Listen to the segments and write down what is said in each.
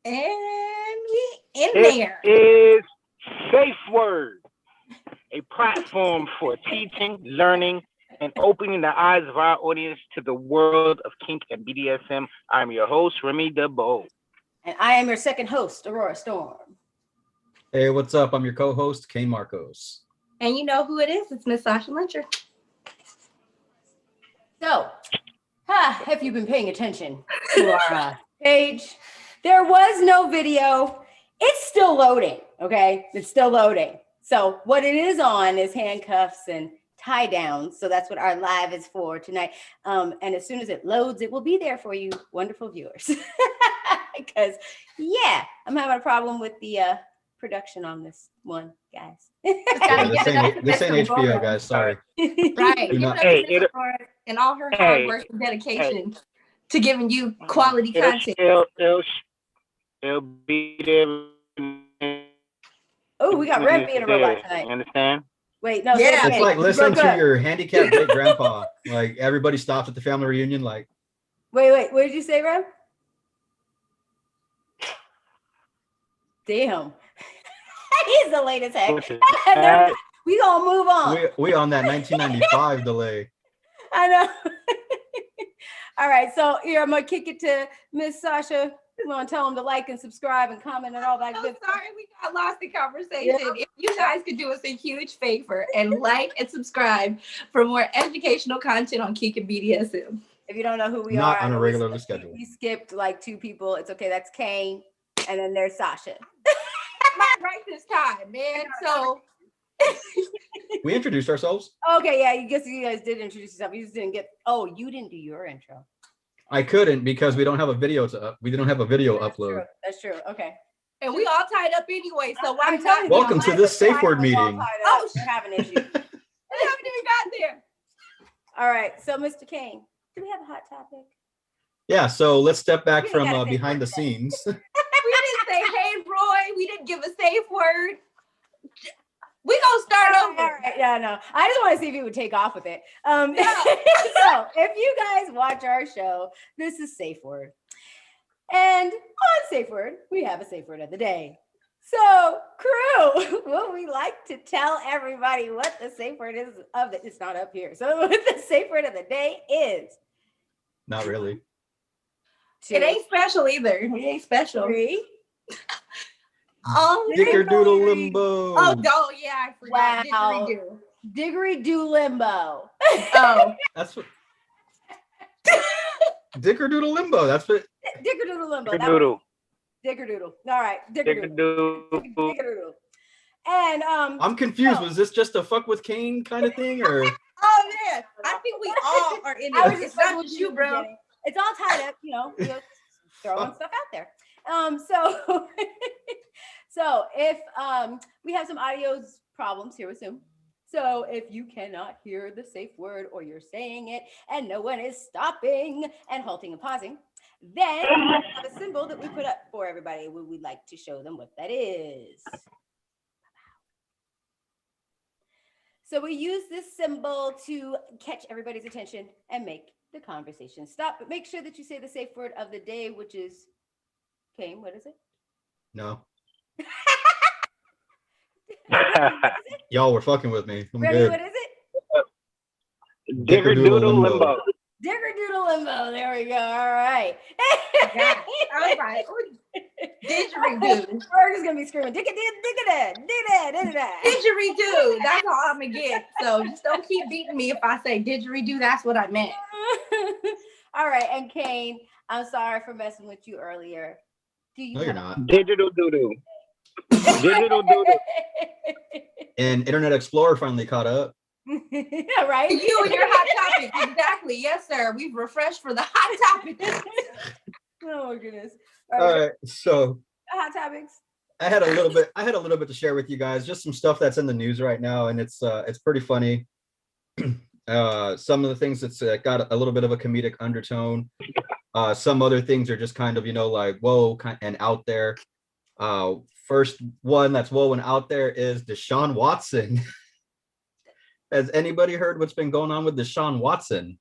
And we in there. It is SafeWord, a platform for teaching, learning, and opening the eyes of our audience to the world of kink and BDSM. I'm your host, Remy DeBow. And I am your second host, Aurora Storm. Hey, what's up? I'm your co-host, Kane Marcos. And you know who it is? It's Miss Sasha Lyncher. So, if you've been paying attention to our page, there was no video. It's still loading, okay? It's still loading. So what it is on is Handcuffs and Tiedowns. So that's what our live is for tonight. And as soon as it loads, it will be there for you, wonderful viewers. Because, yeah, I'm having a problem with the production on this one, guys. This ain't HBO, guys. Sorry. Right. Hey, and all her hard work and dedication to giving you quality content. It'll be there. Oh, we got Red being a robot tonight. You understand? Wait, no. Yeah, it's like listening to your handicapped great grandpa. Like everybody stops at the family reunion. Like, wait. What did you say, Red? Damn. He's the latest heck. We gonna move on. We on that 1995 delay. I know. All right, so here I'm gonna kick it to Miss Sasha. I'm gonna tell them to like and subscribe and comment and all that good stuff. Sorry, we got lost in conversation. Yeah. If you guys could do us a huge favor and like and subscribe for more educational content on kink and BDSM. If you don't know who we Not are, on a regular schedule. We skipped like 2 people. It's okay. That's Kane, and then there's Sasha. Not right this time, man. So we introduced ourselves. Okay, yeah. You guys did introduce yourself. You just didn't get. Oh, you didn't do your intro. I couldn't because we don't have a video we didn't have a video upload. That's true. Okay. And we all tied up anyway. So why not? Welcome to this SafeWord meeting. Oh, we're having issues. We haven't even got there. All right. So, Mr. Kane, do we have a hot topic? Yeah. So let's step back from behind the scenes. We didn't say, "Hey, Roy." We didn't give a safe word. We gonna start over. All right. Yeah, no. I just want to see if you would take off with it. So if you guys watch our show, this is SafeWord. And on SafeWord, we have a safe word of the day. So, crew, would we like to tell everybody what the safe word is of the, it's not up here. So what the safe word of the day is? Not really. 2. It ain't special either. It ain't special. 3. Oh, Dickerdoodle limbo. Oh, yeah, I forgot. Wow. Dickery-doo limbo. Oh. That's what. Dickerdoodle limbo. That's what. Dickerdoodle limbo. Dickerdoodle. All right. Dickerdoodle. And I'm confused. Was this just a fuck with Kane kind of thing, or? Oh man, I think we all are in it. It's not just you, bro. It's all tied up, just throwing stuff out there. So if we have some audio problems here with Zoom. So if you cannot hear the safe word or you're saying it and no one is stopping and halting and pausing, then we have a symbol that we put up for everybody. We'd like to show them what that is. So we use this symbol to catch everybody's attention and make the conversation stop. But make sure that you say the safe word of the day, which is, Kane, what is it? No. Y'all were fucking with me. I'm Remy, good. what is it? Dickerdoodle limbo. Dickerdoodle limbo. There we go. All right. All right. Didgeridoo. We're just gonna be screaming didgeridoo. That's all I'm gonna get. So just don't keep beating me if I say didgeridoo. That's what I meant. All right. And Kane, I'm sorry for messing with you earlier. No, you're not. Digital doodoo. Digital doodoo. And Internet Explorer finally caught up. Yeah, right. You and your hot topic. Exactly. Yes, sir. We've refreshed for the hot topic. Oh my goodness. All right. So hot topics. I had a little bit to share with you guys. Just some stuff that's in the news right now, and it's pretty funny. Some of the things that's got a little bit of a comedic undertone. Some other things are just kind of like whoa and out there. First one that's whoa and out there is Deshaun Watson. Has anybody heard what's been going on with Deshaun Watson?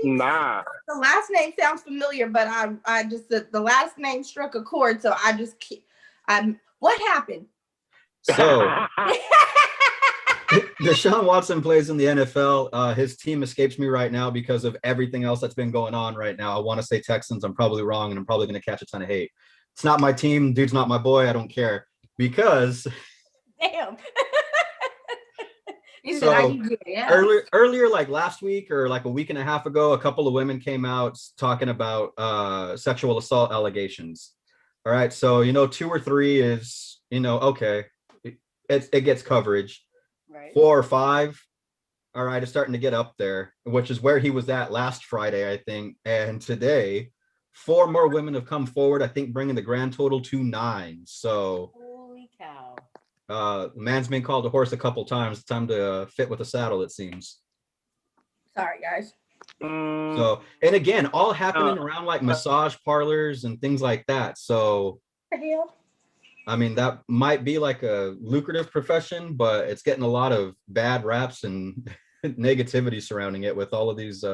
Nah. The last name sounds familiar, but I just the last name struck a chord, so I just what happened? So Deshaun Watson plays in the NFL. His team escapes me right now because of everything else that's been going on right now. I want to say Texans. I'm probably wrong, and I'm probably going to catch a ton of hate. It's not my team. Dude's not my boy. I don't care because. Damn. So earlier, like last week or like a week and a half ago, a couple of women came out talking about sexual assault allegations. All right. So, 2 or 3 is, okay. It gets coverage. Right. 4 or 5. All right. It's starting to get up there, which is where he was at last Friday, I think. And today, 4 more women have come forward, I think, bringing the grand total to 9. So. Holy cow. Man's been called a horse a couple times. It's time to fit with a saddle, it seems. Sorry, guys. So, and again, all happening around like massage parlors and things like that. So, I mean, that might be like a lucrative profession, but it's getting a lot of bad raps and negativity surrounding it with all of these,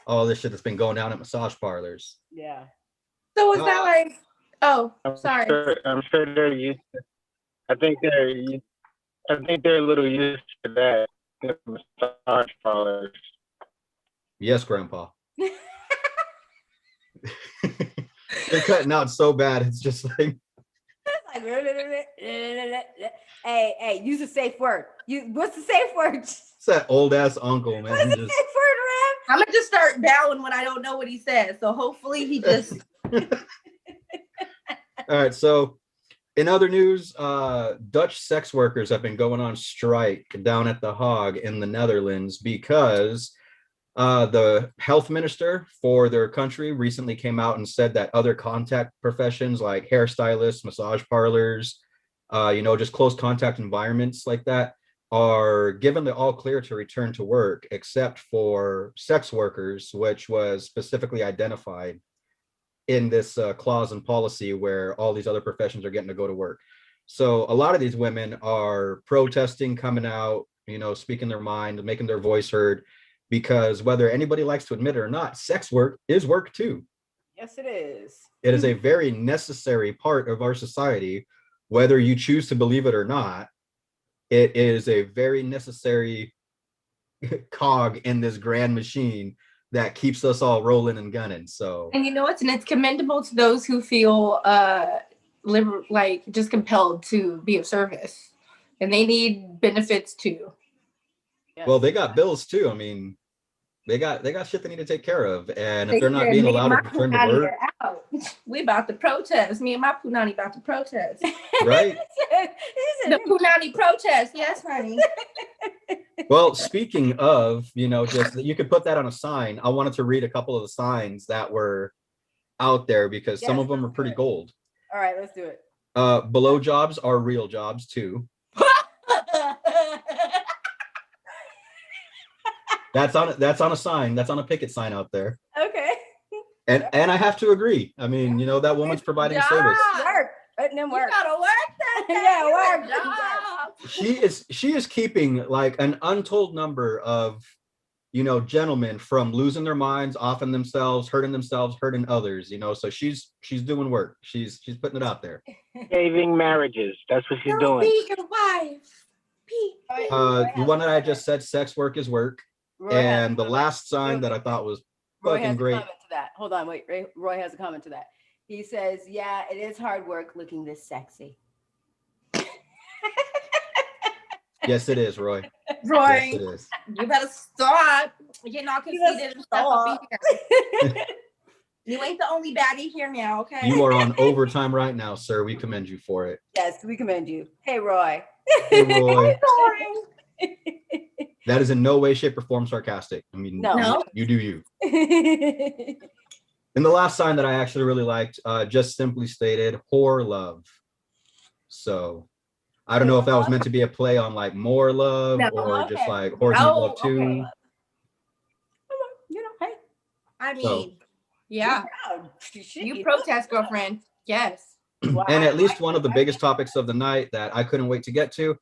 all this shit that's been going down at massage parlors. Yeah. So is that like? Oh, sorry. I'm sure they're used to. I think they're a little used to that. The massage parlors. Yes, Grandpa. They're cutting out so bad. It's just like. Hey, use a safe word. What's the safe word? It's that old ass uncle, man. What's the safe word, Ram? I'm gonna just start bowing when I don't know what he says. So hopefully he just. All right. So, in other news, Dutch sex workers have been going on strike down at the Hague in the Netherlands because the health minister for their country recently came out and said that other contact professions like hairstylists, massage parlors, just close contact environments like that are given the all clear to return to work, except for sex workers, which was specifically identified in this clause and policy where all these other professions are getting to go to work. So a lot of these women are protesting, coming out, speaking their mind, making their voice heard, because whether anybody likes to admit it or not, sex work is work too. Yes, it is. It is a very necessary part of our society, whether you choose to believe it or not. It is a very necessary cog in this grand machine that keeps us all rolling and gunning. So, and it's commendable to those who feel just compelled to be of service, and they need benefits too. Yes. Well, they got bills too. I mean, they got shit they need to take care of, and if they're not being allowed to return to work, we about to protest. Me and my punani about to protest. Right? The punani protest. Yes, honey. Well, speaking of, just you could put that on a sign. I wanted to read a couple of the signs that were out there because some of them are pretty gold. All right, let's do it. Below jobs are real jobs too. That's on a sign. That's on a picket sign out there. Okay. And I have to agree. I mean, that woman's providing a service. Work. Letting them work. You gotta work that day. Yeah, work. She is keeping like an untold number of, gentlemen from losing their minds, offing themselves, hurting others. So she's doing work. She's putting it out there. Saving marriages. That's what she's doing. Be your wife. The one that I just said, sex work is work. And the last sign that I thought was fucking great. Comment to that. Hold on, wait. Roy has a comment to that. He says, "Yeah, it is hard work looking this sexy." Yes, it is, Roy. Roy, yes, it is. You better stop getting all conceited and stuff up here. You ain't the only baddie here now, okay? You are on overtime right now, sir. We commend you for it. Yes, we commend you. Hey, Roy. Hey, Roy. That is in no way, shape, or form sarcastic. I mean, no. You do you. And the last sign that I actually really liked just simply stated, whore love. So I don't know if that was meant to be a play on like more love just like horse love too. Okay. Hey. I mean, yeah. You protest, girlfriend. Yes. Wow. And at least one of the biggest topics of the night that I couldn't wait to get to,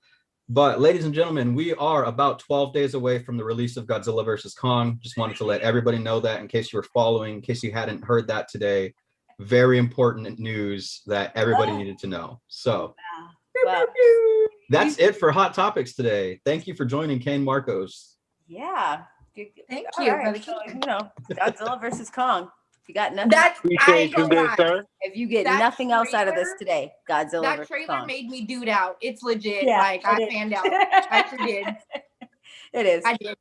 But ladies and gentlemen, we are about 12 days away from the release of Godzilla vs. Kong. Just wanted to let everybody know that in case you were following, in case you hadn't heard that today. Very important news that everybody needed to know. So Wow. that's it for Hot Topics today. Thank you for joining Kane Yeah. Marcos. Thank All you, right, brother. so, you know, Godzilla versus Kong. If you got nothing, That I Appreciate ain't you, gonna good lie. sir. if you get that nothing else out of this trailer- today, Godzilla That versus trailer Kong. made me dude out. It's legit. Yeah, Like I it is. fanned out. I sure did. It is. I did.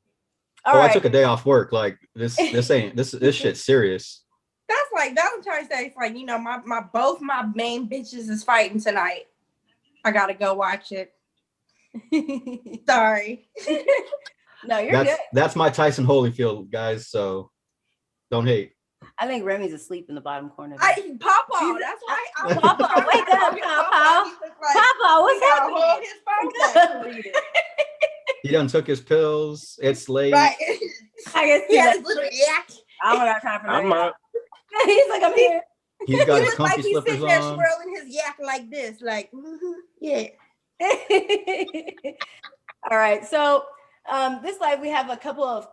All I right. took a day off work. Like this shit's serious. That's like Valentine's Day. It's like, you know, both my main bitches is fighting tonight. I gotta go watch it. Sorry. No, you're good. That's my Tyson Holyfield, guys. So don't hate. I think Remy's asleep in the bottom corner. Papa, that's why I'm Papa, wake up, Papa. Papa, what's happening? His phone back to read it. He done took his pills. It's late. Right. I guess He had his little yak. I don't got time for I'm that. up. He's like, I'm here. He's got He his looked like comfy he's slippers sitting there on. swirling his yak like this, like, yeah. All right. So this live, we have a couple of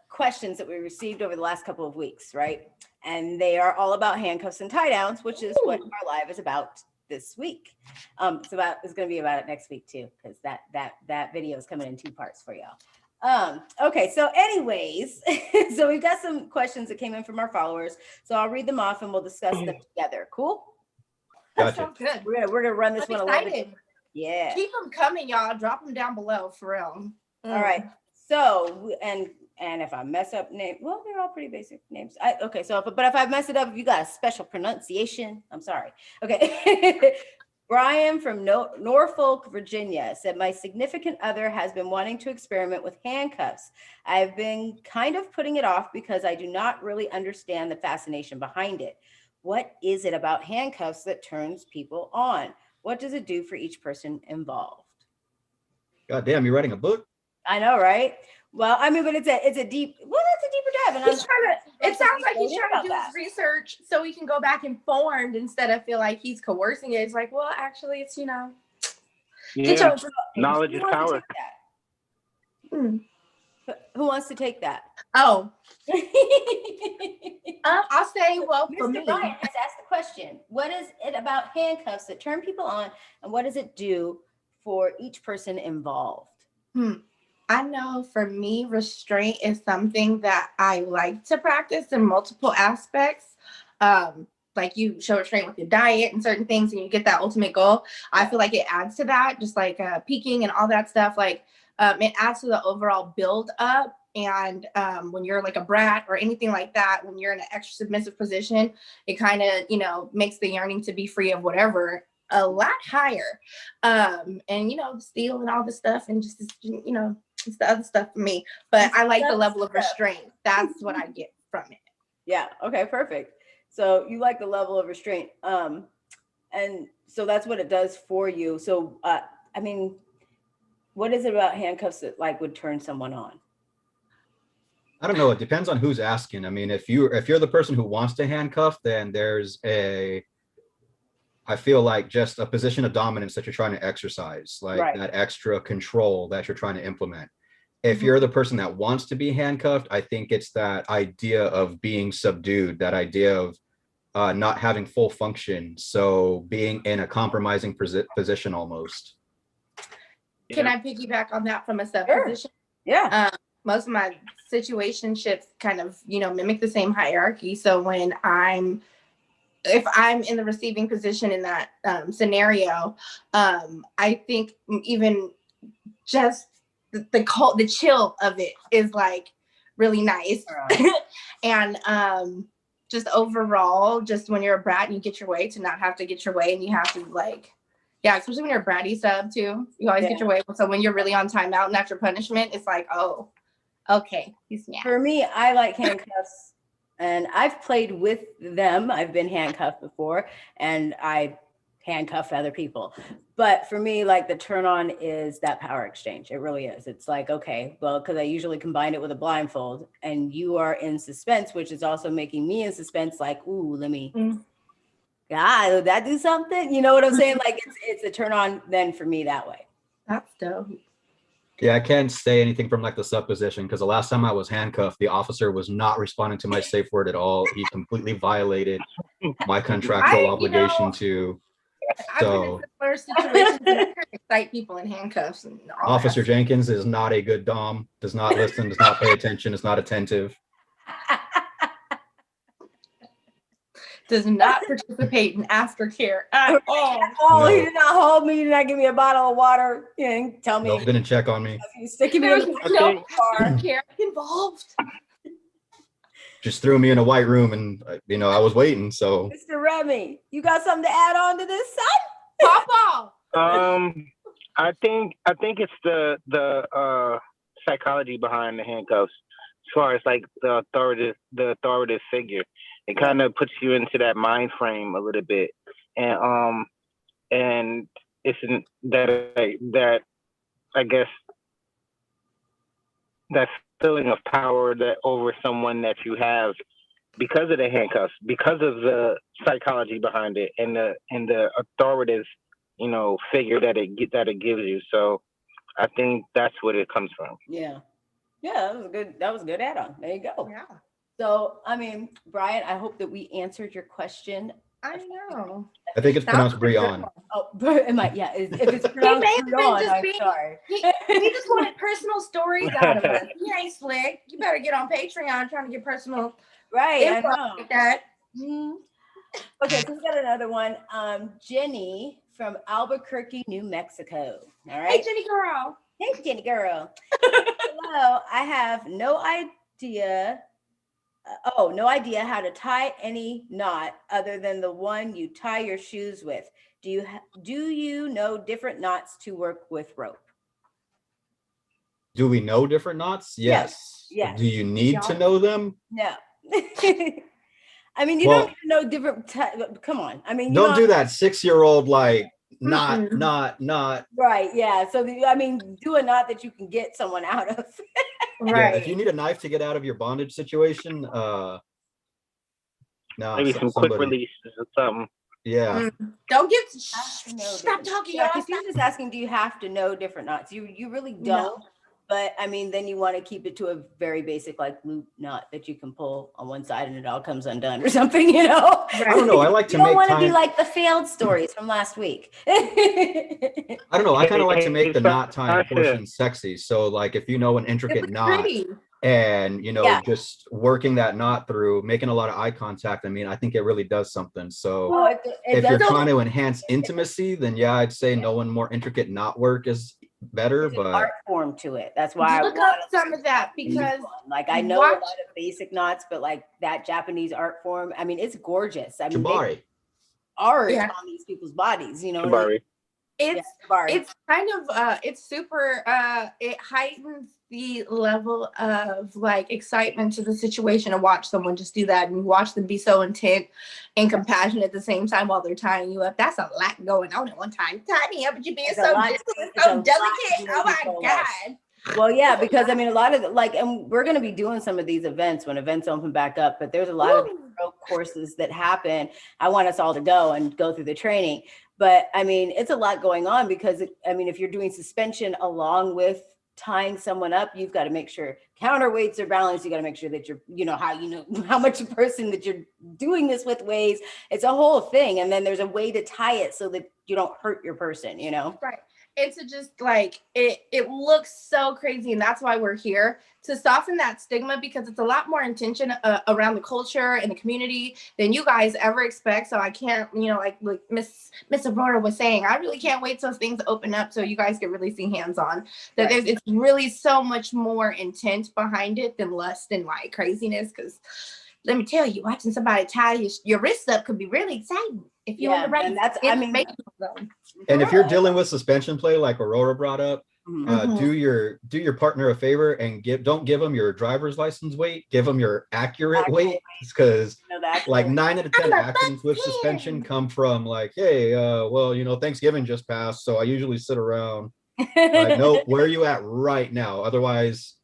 questions that we received over the last couple of weeks, right? And they are all about handcuffs and tie downs, which is what our live is about this week. It's going to be about it next week too, because that video is coming in 2 parts for y'all. Okay, so anyways, so we've got some questions that came in from our followers. So I'll read them off and we'll discuss them together. Cool? That Gotcha. sounds good. We're gonna run this I'm one a little bit. excited. Yeah. Keep them coming, y'all. Drop them down below, for real. All right. So and if I mess up name, well, they're all pretty basic names. Okay. So if I mess it up, if you got a special pronunciation, I'm sorry. Okay. Brian from Norfolk, Virginia said, my significant other has been wanting to experiment with handcuffs. I've been kind of putting it off because I do not really understand the fascination behind it. What is it about handcuffs that turns people on? What does it do for each person involved? God damn, you're writing a book? I know, right? Well, I mean, but it's a deep, well, that's a deeper dive. And He's trying to, it sounds like he's trying to do his research so he can go back informed instead of feel like he's coercing it. It's like, well, actually, it's, you know. Yeah. Knowledge is power. Who wants to take that? Oh. I'll say, well, for Mr. me. Brian has asked the question, what is it about handcuffs that turn people on, and what does it do for each person involved? I know for me, restraint is something that I like to practice in multiple aspects. Like you show restraint with your diet and certain things and you get that ultimate goal. I feel like it adds to that, just like peaking and all that stuff. Like it adds to the overall build up. And when you're like a brat or anything like that, when you're in an extra submissive position, it kind of, you know, makes the yearning to be free of whatever a lot higher. And, you know, steal and all this stuff and just, you know, it's the other stuff for me. But I like the level of restraint. That's what I get from it. Yeah. Okay, perfect. So you like the level of restraint. And so that's what it does for you. So, I mean, what is it about handcuffs that like would turn someone on? I don't know. It depends on who's asking. I mean, if you're the person who wants to handcuff, then there's I feel like just a position of dominance that you're trying to exercise, like that extra control that you're trying to implement. If you're the person that wants to be handcuffed, I think it's that idea of being subdued, that idea of not having full function. So being in a compromising position almost. Can I piggyback on that from a sub position? Yeah. Most of my situationships kind of, you know, mimic the same hierarchy. So when if I'm in the receiving position in that scenario, I think even just the chill of it is like really nice. And just overall, just when you're a brat and you get your way, to not have to get your way and you have to like, yeah, especially when you're a bratty sub too, you always get your way. So when you're really on timeout and after punishment, it's like, oh, okay. For me, I like handcuffs. And I've played with them. I've been handcuffed before and I handcuff other people. But for me, like the turn on is that power exchange. It really is. It's like, okay, well, because I usually combine it with a blindfold and you are in suspense, which is also making me in suspense. Like, ooh, let me, God, would that do something? You know what I'm saying? Like it's a turn on then for me that way. That's dope. Yeah, I can't say anything from like the supposition because the last time I was handcuffed, the officer was not responding to my safe word at all. He completely violated my contractual obligation to. I've been in similar situations and excite people in handcuffs and all Officer that. Jenkins is not a good dom, does not listen, does not pay attention, is not attentive. Does not participate in aftercare at all. Oh, No. he did not hold me. He did not give me a bottle of water. He didn't tell me. Nope, didn't check on me. He's sticking me There in was the no car. aftercare involved. Just threw me in a white room and, I was waiting, so. Mr. Remy, you got something to add on to this, son? Papa. I think it's the psychology behind the handcuffs. As far as like the authoritative figure, it kind of puts you into that mind frame a little bit, and it's that I guess that feeling of power that over someone that you have because of the handcuffs, because of the psychology behind it, and the authoritative figure that it gives you. So I think that's what it comes from. Yeah, that was a good add-on. There you go. Yeah. So, I mean, Brian, I hope that we answered your question. I know. I think it's pronounced Brian. Oh, but if it's pronounced Brian, I'm sorry. He just wanted personal stories out of us. He ain't slick. You better get on Patreon trying to get personal. Right, I info know. like that. Mm-hmm. Okay, so we got another one. Jenny from Albuquerque, New Mexico. All right. Hey, Jenny girl. Hey, Jenny girl. Hello. I have no idea how to tie any knot other than the one you tie your shoes with. Do you know different knots to work with rope? Do we know different knots? Yes. Yes. Do you need to know them? No. I mean, you don't even know different. Come on. I mean, don't do that 6-year-old knot. Right. Yeah. So do a knot that you can get someone out of. Right. Yeah, if you need a knife to get out of your bondage situation, maybe some quick releases or something. Yeah. Don't get. Stop talking. Yeah, because he's just asking, do you have to know different knots? You really don't. No. But I mean, then you want to keep it to a very basic loop knot that you can pull on one side and it all comes undone or something, I don't know. I like to make time. You don't want to be like the failed stories from last week. I don't know. I kind of like to make the knot tying portion sexy. So if you know an intricate knot and, just working that knot through, making a lot of eye contact, I think it really does something. So if you're trying to enhance intimacy, then I'd say knowing more intricate knot work is better. There's but an art form to it. That's why look up some of that, because I know a lot of basic knots, but that Japanese art form, it's gorgeous. Shibari. Art on these people's bodies, Shibari. It's kind of it's super it heightens the level of excitement to the situation to watch someone just do that and watch them be so intent and compassionate at the same time while they're tying you up. That's a lot going on at one time. Tie me up, but you're being so delicate. Oh my God. Well, yeah, because a lot of and we're going to be doing some of these events when events open back up, but there's a lot of rope courses that happen. I want us all to go through the training, but it's a lot going on because if you're doing suspension along with tying someone up, you've got to make sure counterweights are balanced. You got to make sure that how much a person that you're doing this with weighs. It's a whole thing. And then there's a way to tie it so that you don't hurt your person, Right. It's just it looks so crazy, and that's why we're here, to soften that stigma, because it's a lot more intention around the culture and the community than you guys ever expect. So I can't, like Miss Aurora was saying, I really can't wait till things open up so you guys can really see hands-on that it's really so much more intent behind it than lust and craziness. Because let me tell you, watching somebody tie your wrists up could be really exciting if you're on the right. And that's and if you're dealing with suspension play like Aurora brought up, do your partner a favor and don't give them your driver's license weight, give them your accurate weight, because 9 out of 10 accidents with suspension come from hey, Thanksgiving just passed, so I usually sit around. No, where are you at right now? Otherwise,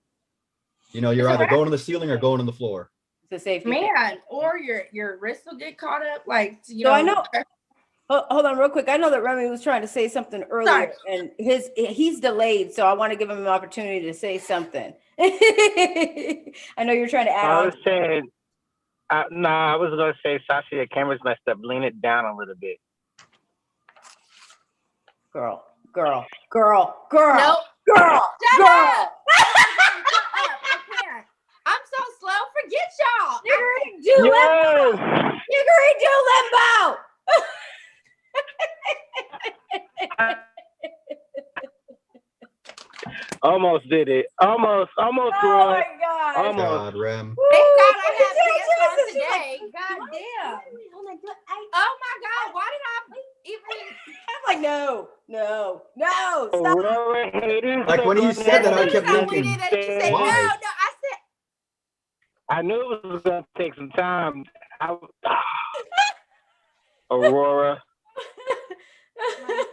you're either going to the ceiling or going to the floor. It's a safety man, or your wrist will get caught up. I know. Hold on real quick. I know that Remy was trying to say something earlier, and he's delayed, so I want to give him an opportunity to say something. I know you're trying to add on. I was saying, I was going to say, Sasha, your camera's messed up. Lean it down a little bit. Girl. Nope. Girl. Shut up. I can't. I'm so slow. Forget y'all. Do limbo. Do limbo. Almost did it. Almost. Oh my God. Almost. God, Rem. Thank God I have pants on today. God damn. Oh my God. Why did I even? I'm like, no. Stop. Like when you said that, I kept thinking, why? No, I said. I knew it was going to take some time. Aurora.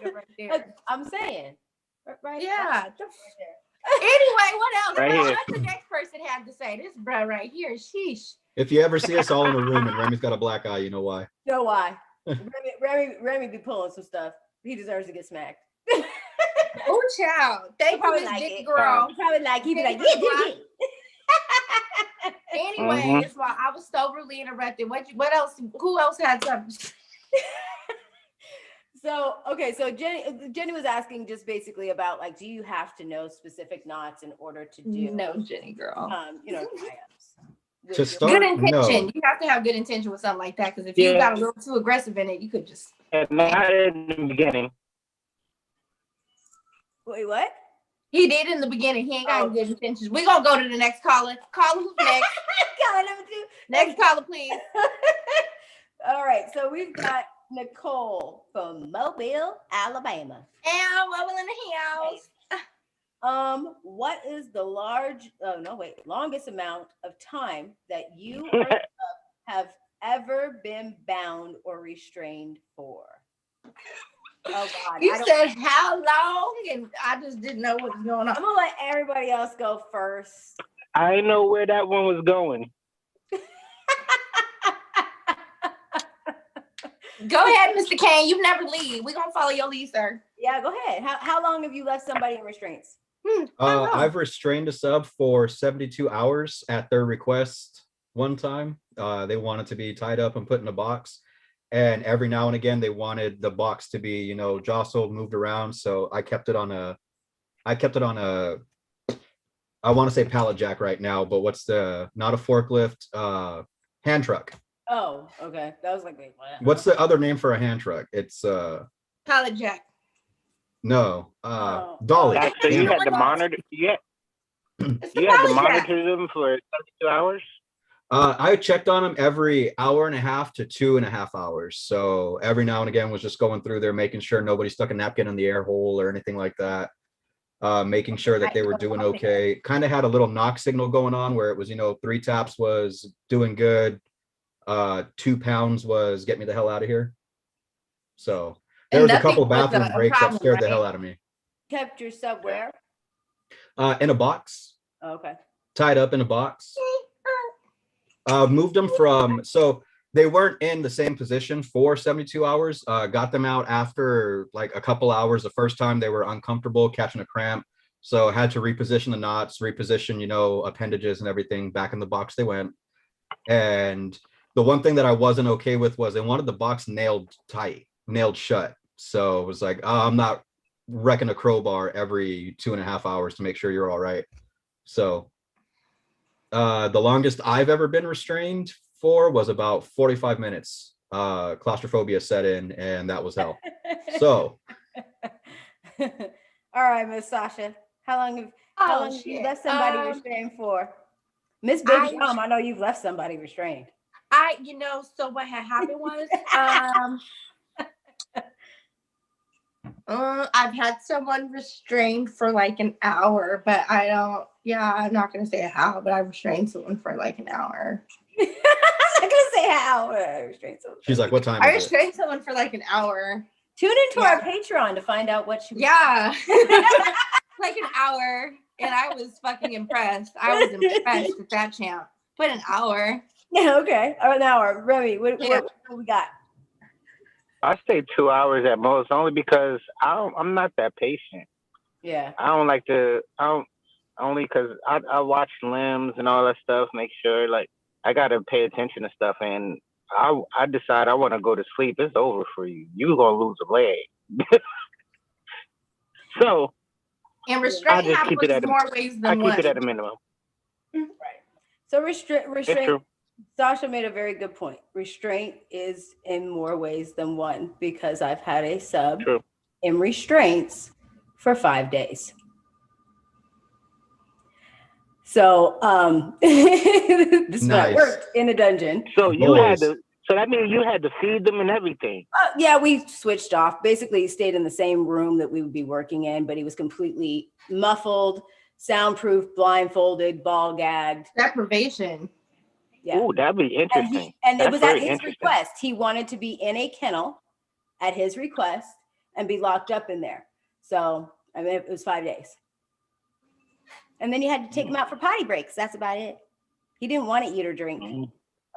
Right there. I'm saying. Right. Yeah. Anyway, what else? Right here. What the next person had to say? This bro right here. Sheesh. If you ever see us all in a room and Remy's got a black eye, you know why. Know why? Remy be pulling some stuff. He deserves to get smacked. Oh, child. Thank you, Miss Dick Girl. Probably like he'd be like, yeah. Anyway, it's why I was soberly interrupted. What else? Who else had something? So, okay, so Jenny was asking just basically about like, do you have to know specific knots in order to do? No, Jenny girl. Tie-ups. To start, Good intention. no. You have to have good intention with something like that, because if you got a little too aggressive in it, you could just. Not in the beginning. Wait, what? He did in the beginning. He ain't got good intentions. We're gonna go to the next caller. Caller, who's next? Caller number 2. Next caller, please. All right, so we've got Nicole from Mobile, Alabama. And Mobile in the house. What is the longest amount of time that you have ever been bound or restrained for? Oh God! You said how long, and I just didn't know what was going on. I'm gonna let everybody else go first. I know where that one was going. Go ahead, Mr. Kane. You never leave. We're gonna follow your lead, sir. Yeah, go ahead. How long have you left somebody in restraints? I've restrained a sub for 72 hours at their request one time. They wanted to be tied up and put in a box. And every now and again, they wanted the box to be, jostled, moved around. So I kept it on a, I want to say pallet jack right now, but not a forklift, hand truck. Oh, okay. That was like, wait, what? What's the other name for a hand truck? It's pallet jack. No, dolly. So you had to monitor. You had to monitor them for 72 hours. I checked on them every hour and a half to 2.5 hours. So every now and again was just going through there, making sure nobody stuck a napkin in the air hole or anything like that. Making sure that they were doing okay. Kind of had a little knock signal going on where it was, 3 taps was doing good. 2 pounds was get me the hell out of here. So there was a couple bathroom breaks that scared the hell out of me. Kept your sub where? In a box. Oh, okay. Tied up in a box. Moved them so they weren't in the same position for 72 hours. Got them out after like a couple hours. The first time they were uncomfortable, catching a cramp. So had to reposition the knots, reposition, appendages and everything back in the box they went. And the one thing that I wasn't okay with was they wanted the box nailed shut. So it was like, I'm not wrecking a crowbar every 2.5 hours to make sure you're all right. So the longest I've ever been restrained for was about 45 minutes. Claustrophobia set in, and that was hell. So, all right, Miss Sasha, how long have you left somebody restrained for? Miss Baby Mom, I know you've left somebody restrained. So what had happened was, I've had someone restrained for like an hour, but I'm not going to say how, but I restrained someone for like an hour. I'm not going to say how, but I restrained someone. She's like, what time I is restrained someone for like an hour. Tune into our Patreon to find out what she was. Yeah. Like an hour. And I was fucking impressed. I was impressed with that champ. But an hour. Yeah, okay. Or an hour. Remy, what we got? I say 2 hours at most, only because I'm not that patient. Yeah. I don't like to. I don't only because I watch limbs and all that stuff. Make sure like I gotta pay attention to stuff, and I decide I want to go to sleep. It's over for you. You gonna lose a leg. So And I restraint just keep it happens at more ways I than keep it one. at a minimum. Right. So It's restraint. true. Sasha made a very good point. Restraint is in more ways than one because I've had a sub True. in restraints for 5 days. So this is when I Nice. worked in a dungeon. So you had Boys. to. So that means you had to feed them and everything. Yeah, we switched off. Basically, he stayed in the same room that we would be working in, but he was completely muffled, soundproof, blindfolded, ball gagged. Deprivation. Yeah. Ooh, that'd be interesting. And it That's was at very his interesting. request. He wanted to be in a kennel at his request and be locked up in there. So, I mean, it was 5 days. And then you had to take him out for potty breaks. That's about it. He didn't want to eat or drink. Mhm.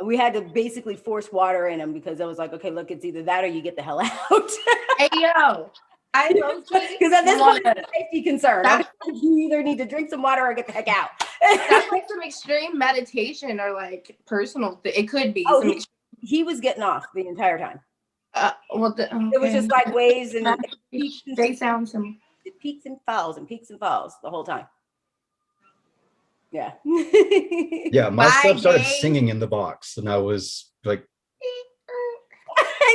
We had to basically force water in him because I was like, okay, look, it's either that or you get the hell out. Hey yo, I know Because at this point, wanna- it's a safety concern. That's- You either need to drink some water or get the heck out. that's like some extreme meditation or like personal. It could be. Oh, some he was getting off the entire time. It was just like waves and they sound some. peaks and falls the whole time. Yeah. Yeah, my Bye, stuff started Dave. singing in the box, and I was like,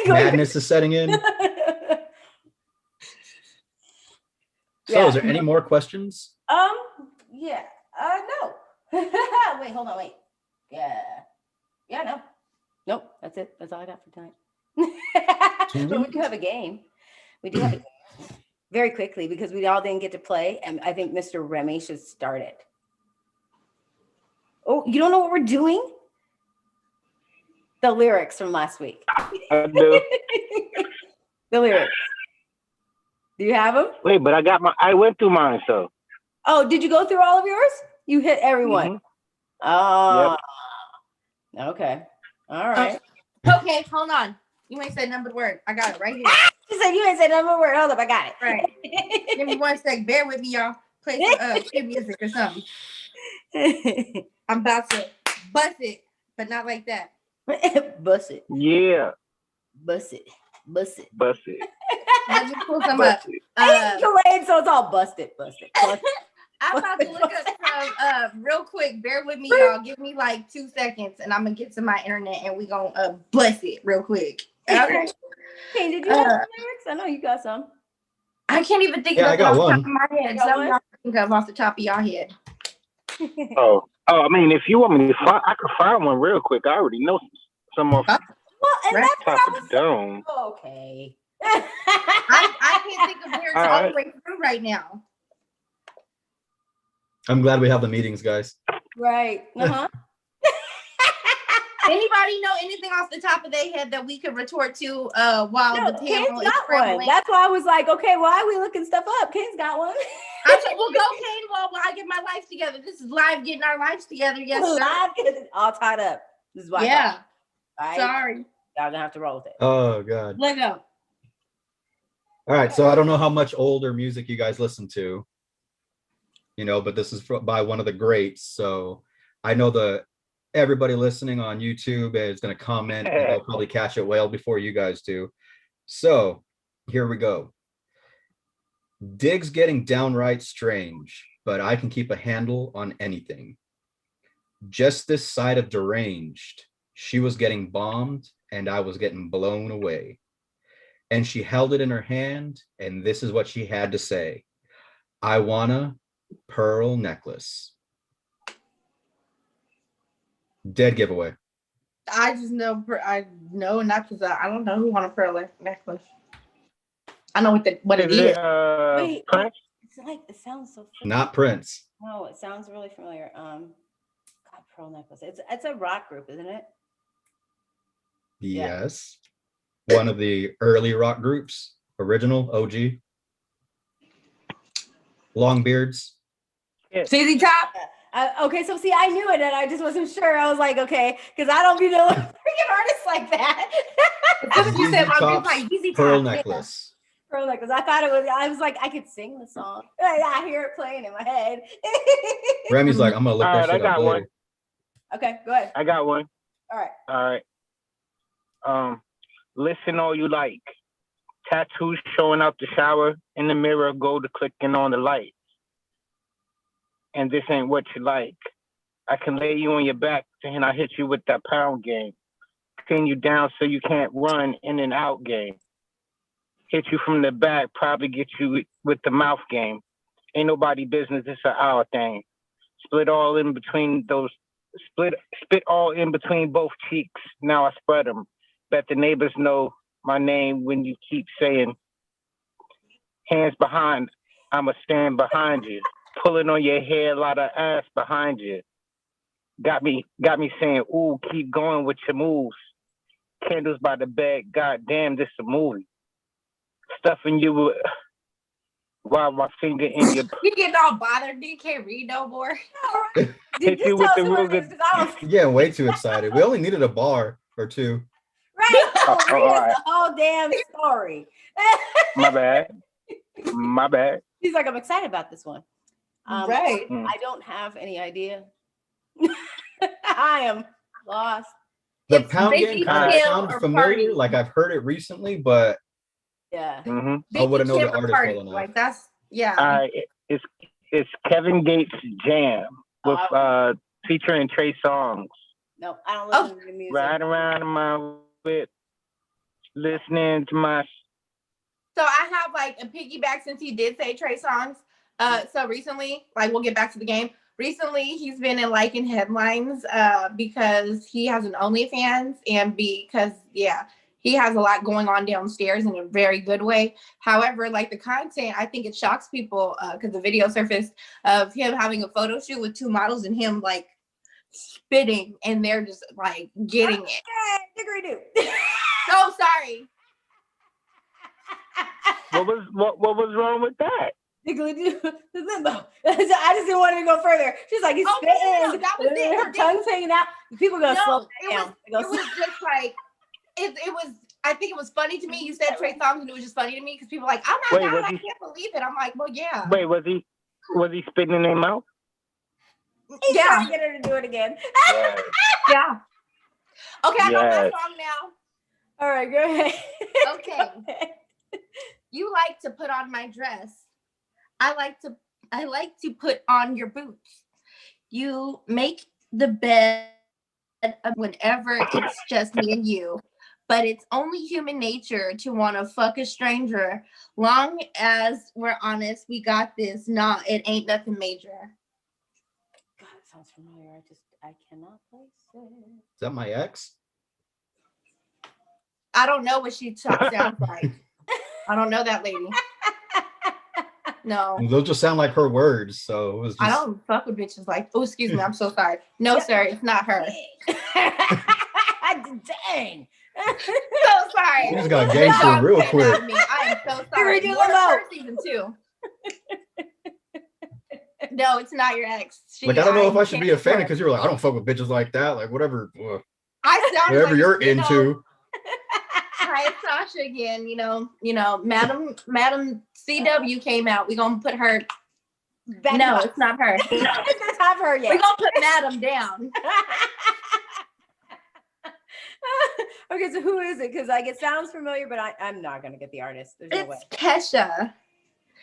Going- madness is setting in. So, Yeah. is there any more questions? Yeah. No. Wait, hold on, wait. Yeah. Yeah, no. Nope, that's it. That's all I got for tonight. But we do have a game. We do have a game. Very quickly because we all didn't get to play, and I think Mr. Remy should start it. Oh, you don't know what we're doing? The lyrics from last week. I do. The lyrics. Do you have them? Wait, but I went through mine, so. Oh, did you go through all of yours? You hit everyone. Mhm. Oh, okay. All right. Okay, hold on. You ain't said numbered word. I got it right here. You said you ain't said number word. Hold up, I got it. Right. Give me 1 sec. Bear with me, y'all. Play some kid music or something. I'm about to bust it, but not like that. Bust it. Yeah. Bust it. Bust it. Bust it. Let me pull some up. Bust it. I ain't delayed, so it's all busted. Busted. Busted. I'm about to look up some real quick. Bear with me, y'all. Give me like 2 seconds, and I'm gonna get to my internet, and we gonna bust it real quick. Okay. Hey, did you have some lyrics? I know you got some. I can't even think Yeah, of I it off got the top one. of my head. You got Some one? y'all think of off the top of y'all head. Oh, I mean, if you want me to find, I could find one real quick. I already know some off Well, and Right. that's what top I of was the dome. okay. I can't think of lyrics All all the right. way through right now. I'm glad we have the meetings, guys. Right. Uh-huh. Anybody know anything off the top of their head that we could retort to while No, the Ken's panel is got one. scrambling? That's why I was like, okay, why are we looking stuff up? Ken's got one. I said, well, go, Kane, while I get my life together. This is live getting our lives together. Yes, sir. Live, it's all tied up. This is why. Yeah. Right? Sorry. Y'all gonna have to roll with it. Oh God. Let go. All right, so I don't know how much older music you guys listen to, but this is by one of the greats. So I know everybody listening on YouTube is going to comment and they'll probably catch it well before you guys do. So here we go. Dig's getting downright strange, but I can keep a handle on anything. Just this side of deranged, she was getting bombed and I was getting blown away. And she held it in her hand, and this is what she had to say. I want a pearl necklace. Dead giveaway. I just know, I know, not because I don't know who want a pearl necklace. I know what it is. Wait. Prince? It's like it sounds so Not Prince. No, it sounds really familiar. God, Pearl Necklace. It's a rock group, isn't it? Yeah. Yes. One of the early rock groups, original OG. Long beards. CZ Top. Okay, so see, I knew it, and I just wasn't sure. I was like, okay, because I don't be knowing freaking artists like that. You said Yeezy my Tops Yeezy pearl Top, yeah. necklace. Pearl necklace. I thought it was. I was like, I could sing the song. I hear it playing in my head. Remy's like, I'm gonna look that shit up later. Okay, go ahead. I got one. All right. Listen all you like. Tattoos showing out the shower. In the mirror, go to clicking on the light. And this ain't what you like. I can lay you on your back and I hit you with that pound game. Pin you down so you can't run in and out game. Hit you from the back, probably get you with the mouth game. Ain't nobody business, it's an our thing. Split all in between spit all in between both cheeks. Now I spread them. Bet the neighbors know my name when you keep saying, hands behind, I'ma stand behind you. Pulling on your hair, a lot of ass behind you. Got me saying, ooh, keep going with your moves. Candles by the bed, goddamn, this a movie. Stuffing you while my finger in your... You getting all bothered, you can't read no more. Hit you with the Ruger. Yeah, way too excited. We only needed a bar or two. Right. All right. The whole damn story. My bad. He's like, I'm excited about this one. Right. I don't have any idea. I am lost. The It's pound game Biggie kind of Kim sounds or familiar. Party. Like I've heard it recently, but Yeah. I wouldn't know the Kim or artist Party. well enough. Like that's yeah. It's Kevin Gates' Jam with featuring Trey Songz. No, I don't listen to the music. Ride around in my whip, listening to my... So I have like a piggyback since he did say Trey Songz. So recently, like we'll get back to the game. Recently, he's been in headlines because he has an OnlyFans and because he has a lot going on downstairs in a very good way. However, like the content, I think it shocks people because the video surfaced of him having a photo shoot with two models and him like spitting and they're just like getting it. Dickery-doo. So sorry. What was wrong with that? Diggly-doo. I just didn't want to go further. She's like, he's spitting. No, that was it. Her tongue's hanging out. People are gonna slow down. It was just like it was. I think it was funny to me. You said Trey Songz, and it was just funny to me because people were like, "Oh my god, I can't believe it." I'm like, "Well, yeah." Wait, was he spitting in their mouth? He's trying to get her to do it again. Yeah. Okay, I got my song now. All right, go ahead. Okay. You like to put on my dress. I like to put on your boots. You make the bed whenever it's just me and you. But it's only human nature to want to fuck a stranger. Long as we're honest, we got this. Nah, it ain't nothing major. God, it sounds familiar. I cannot place it. Is that my ex? I don't know what she sounds like. I don't know that lady. No. Those just sound like her words. So it was just... I don't fuck with bitches like, oh, excuse me, I'm so sorry. No, sir, it's not her. Dang. So sorry. You just got gangster real quick. I am so sorry. You're the season 2. No, it's not your ex. I don't know if I should be offended because you were like, I don't fuck with bitches like that. Like whatever. Whatever like, you're into. Hi, it's Sasha again. You know, Madam CW came out. We're gonna put her. No, it's not her. It's not her yet. We're gonna put Madam down. Okay, so who is it? Because like it sounds familiar, but I'm not gonna get the artist. There's no way. It's Kesha.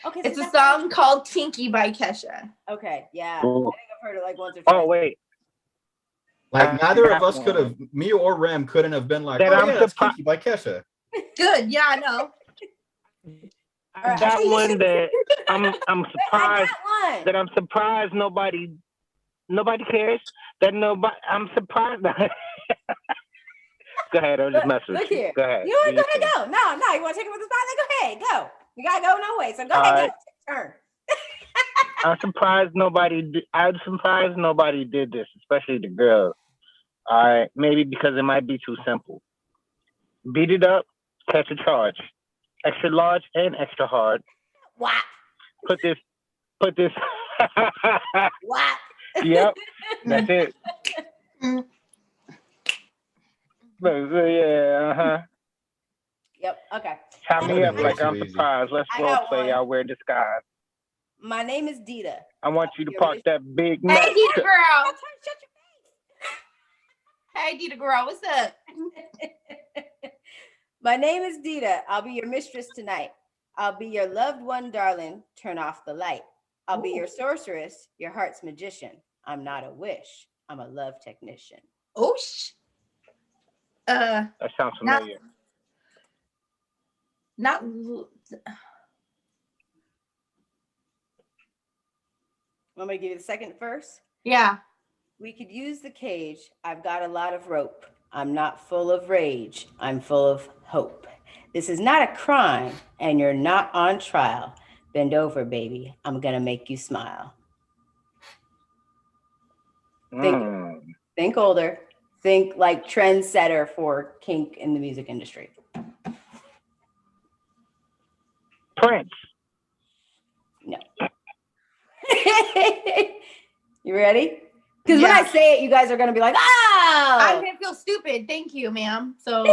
Okay, so it's a song called Tinky by Kesha. Okay, yeah. Ooh. I think I've heard it like once or twice. Oh wait. Like neither of us could have, me or Rem couldn't have been like, that's Kinky by Kesha. Good, yeah, I know. That one that I'm surprised that I'm surprised nobody cares. I'm surprised that Go ahead, I'm just messing with you. Look here. Go ahead. You want to go ahead, go. No, you want to take him with the spot? Then go ahead, go. You gotta go no way. So go ahead, go. Turn. I'm surprised nobody did this, especially the girls. All right, maybe because it might be too simple. Beat it up, catch a charge. Extra large and extra hard. What? Put this. What? Yep, that's it. Yeah, uh-huh. Yep. Okay. Tie me That'd up be way like I'm too easy. surprised. Let's I role got play. one. I'll wear disguise. My name is Dita. I want you to Your park miss- that big Hey, Mac. Dita truck. girl. Shut Hey, Dita girl. What's up? your My name is Dita. I'll be your mistress tonight. I'll be your loved one, darling. Turn off the light. I'll be your sorceress, your heart's magician. I'm not a wish. I'm a love technician. Oosh. That sounds familiar. Not. Want me to give you the second verse? Yeah. We could use the cage. I've got a lot of rope. I'm not full of rage. I'm full of hope. This is not a crime, and you're not on trial. Bend over, baby. I'm gonna make you smile. Think older. Think like trendsetter for kink in the music industry. Prince. No. You ready? Because when I say it, you guys are gonna be like, "Oh!" I'm gonna feel stupid. Thank you, ma'am. So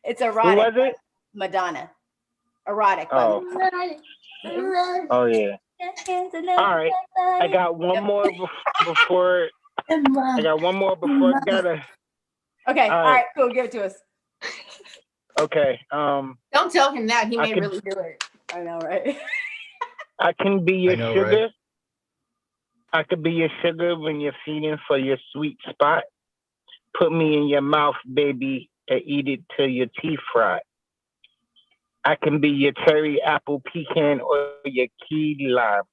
it's erotic. Who was it? Madonna. Erotic. Oh. Oh yeah. All right. I got one more before. I got one more before I gotta. Okay. All right. Cool. Give it to us. Okay. Don't tell him that. He may really do it. I know, right? I can be your sugar. Right? I could be your sugar when you're feeding for your sweet spot. Put me in your mouth, baby, and eat it till your teeth fry. I can be your cherry, apple, pecan, or your key lime.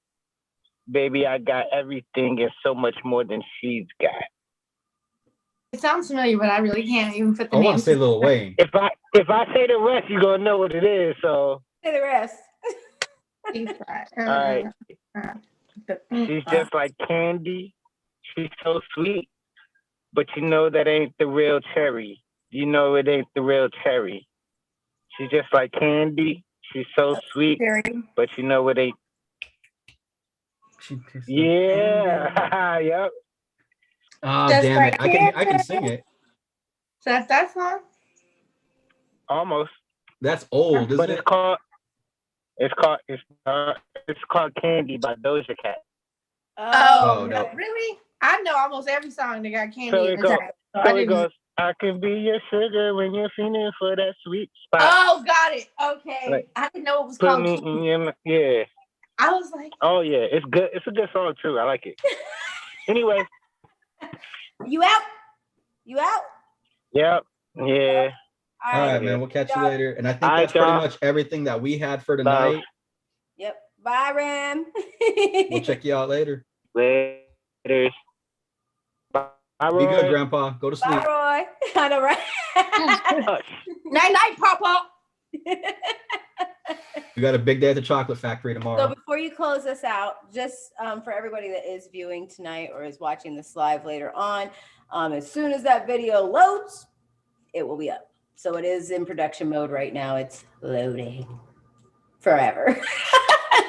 Baby, I got everything and so much more than she's got. It sounds familiar, but I really can't even put the I name. want to say Lil Wayne. If I say the rest, you're gonna know what it is. So say the rest. All right. She's just like candy. She's so sweet, but you know that ain't the real cherry. You know it ain't the real cherry. She's just like candy. She's so sweet, but you know it ain't. Yeah. Yep. Oh, damn it. I can sing it. So that's that song? Almost. That's old, isn't but it? It's called Candy by Doja Cat. Oh, no. Really? I know almost every song that got candy So in it the goes. title. So it goes. I can be your sugar when you're feeling for that sweet spot. Oh, got it. Okay. Like, I didn't know it was put called me in your, yeah. I was like, oh yeah, it's good. It's a good song too. I like it. Anyway. You out? You out? Yep. Yeah. All right, man. We'll catch you later. And I think that's pretty much everything that we had for tonight. Yep. Bye, Ram. We'll check you out later. Later. Bye, Roy. Be good, Grandpa. Go to sleep. Bye, Roy. I know, right? Night, night, Papa. We got a big day at the chocolate factory tomorrow. So before you close us out, just for everybody that is viewing tonight or is watching this live later on, as soon as that video loads, it will be up. So it is in production mode right now. It's loading forever.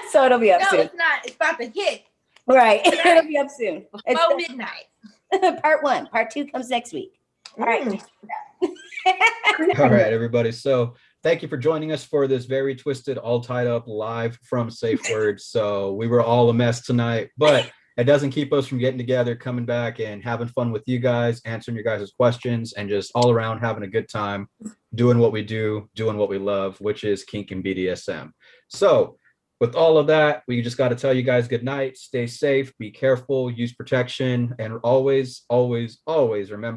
So it'll be up soon. No, it's not. It's about to hit. Right. It'll be up soon. Before midnight. Part 1. Part 2 comes next week. All right. All right, everybody. So thank you for joining us for this very twisted, all tied up live from SafeWord. So we were all a mess tonight, but it doesn't keep us from getting together, coming back and having fun with you guys, answering your guys' questions, and just all around having a good time, doing what we do, doing what we love, which is kink and BDSM. So with all of that, we just got to tell you guys good night, stay safe, be careful, use protection, and always, always, always remember